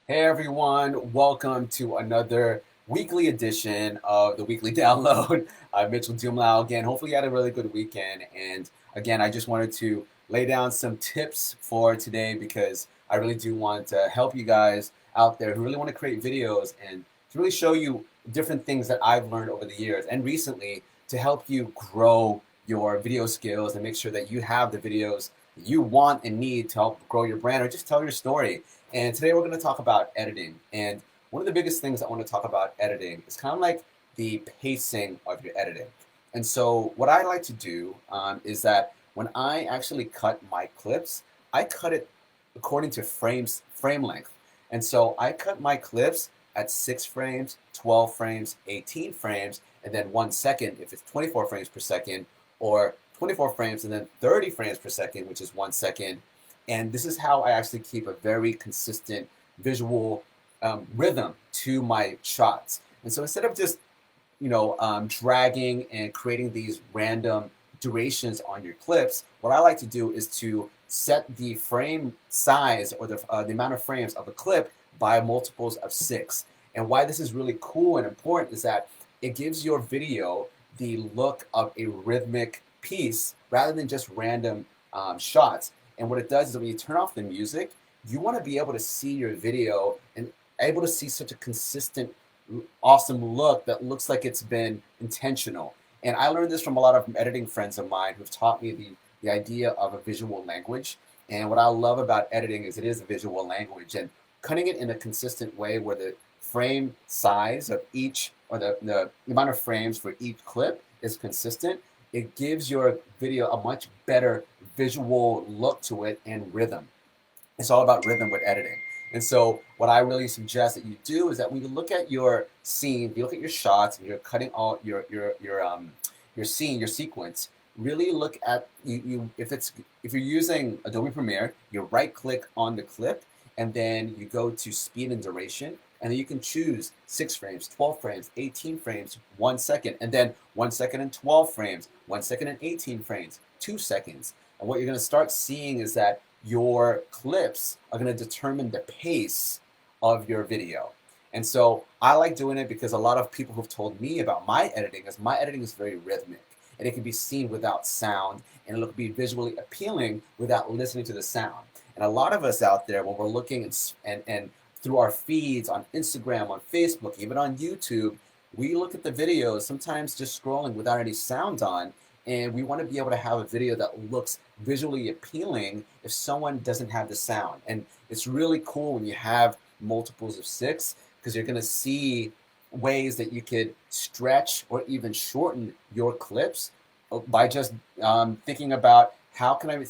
Hey everyone, welcome to another weekly edition of the Weekly Download. I'm Mitchell Dumlau again. Hopefully you had a really good weekend. And again, I just wanted to lay down some tips for today because I really do want to help you guys out there who really want to create videos and to really show you different things that I've learned over the years and recently to help you grow your video skills and make sure that you have the videos that you want and need to help grow your brand or just tell your story. And today we're going to talk about editing. And one of the biggest things I want to talk about editing is kind of like the pacing of your editing. And so what I like to do is that when I actually cut my clips, I cut it according to frame length. And so I cut my clips at 6 frames, 12 frames, 18 frames, and then 1 second if it's 24 frames per second, or 24 frames and then 30 frames per second, which is 1 second. And this is how I actually keep a very consistent visual rhythm to my shots. And so instead of just dragging and creating these random durations on your clips, what I like to do is to set the frame size or the amount of frames of a clip by multiples of 6. And why this is really cool and important is that it gives your video the look of a rhythmic piece rather than just random shots. And what it does is when you turn off the music, you want to be able to see your video and able to see such a consistent, awesome look that looks like it's been intentional. And I learned this from a lot of editing friends of mine who've taught me the idea of a visual language. And what I love about editing is it is a visual language and cutting it in a consistent way where the frame size of each or the amount of frames for each clip is consistent. It gives your video a much better visual look to it and rhythm. It's all about rhythm with editing. And so what I really suggest that you do is that when you look at your scene, you look at your shots, and you're cutting all your scene, your sequence, really look at if you're using Adobe Premiere, you right click on the clip and then you go to speed and duration and then you can choose 6 frames, 12 frames, 18 frames, 1 second, and then 1 second and 12 frames, 1 second and 18 frames, 2 seconds. And what you're going to start seeing is that your clips are going to determine the pace of your video. And so I like doing it because a lot of people who've told me about my editing is very rhythmic and it can be seen without sound and it'll be visually appealing without listening to the sound. And a lot of us out there, when we're looking and through our feeds on Instagram, on Facebook, even on YouTube, we look at the videos sometimes just scrolling without any sound on, and we want to be able to have a video that looks visually appealing if someone doesn't have the sound. And it's really cool when you have multiples of 6 because you're going to see ways that you could stretch or even shorten your clips by just thinking about how can I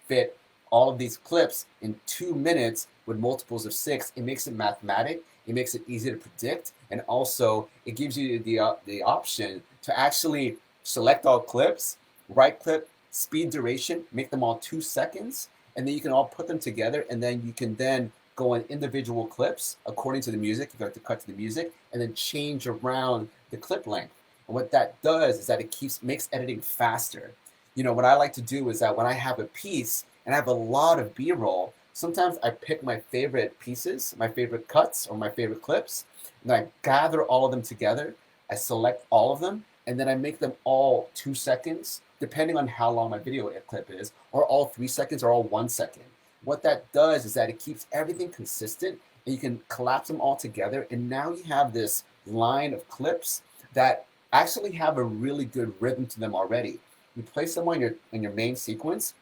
fit all of these clips in 2 minutes with multiples of 6. It makes it mathematic. It makes it easy to predict, and also it gives you the option to actually select all clips, right click, speed duration, make them all 2 seconds, and then you can all put them together, and then you can then go in individual clips according to the music. You have to cut to the music, and then change around the clip length. And what that does is that it makes editing faster. What I like to do is that when I have a piece and I have a lot of B-roll, sometimes I pick my favorite pieces, my favorite cuts, or my favorite clips, and I gather all of them together. I select all of them, and then I make them all 2 seconds, depending on how long my video clip is, or all 3 seconds, or all 1 second. What that does is that it keeps everything consistent, and you can collapse them all together, and now you have this line of clips that actually have a really good rhythm to them already. You place them on your main sequence,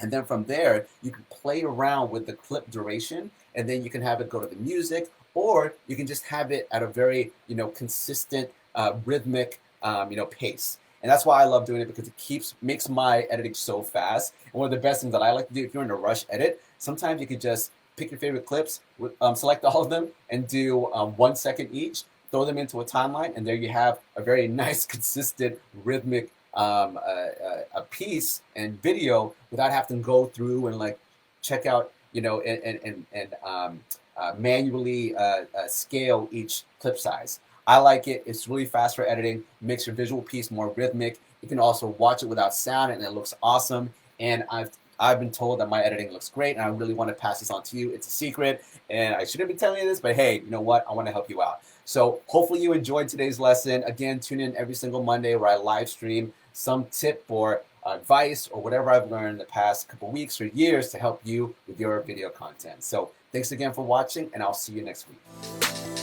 and then from there, you can play around with the clip duration, and then you can have it go to the music, or you can just have it at a very, consistent, rhythmic, pace. And that's why I love doing it because it makes my editing so fast. And one of the best things that I like to do if you're in a rush edit, sometimes you could just pick your favorite clips, select all of them, and do 1 second each, throw them into a timeline, and there you have a very nice, consistent, rhythmic a piece and video without having to go through and like check out, and manually scale each clip size. I like it. It's really fast for editing, makes your visual piece more rhythmic. You can also watch it without sound and it looks awesome. And I've I've been told that my editing looks great, and I really want to pass this on to you. It's a secret, and I shouldn't be telling you this, but hey, you know what? I want to help you out. So hopefully you enjoyed today's lesson. Again, tune in every single Monday where I live stream some tip or advice or whatever I've learned in the past couple weeks or years to help you with your video content. So thanks again for watching, and I'll see you next week.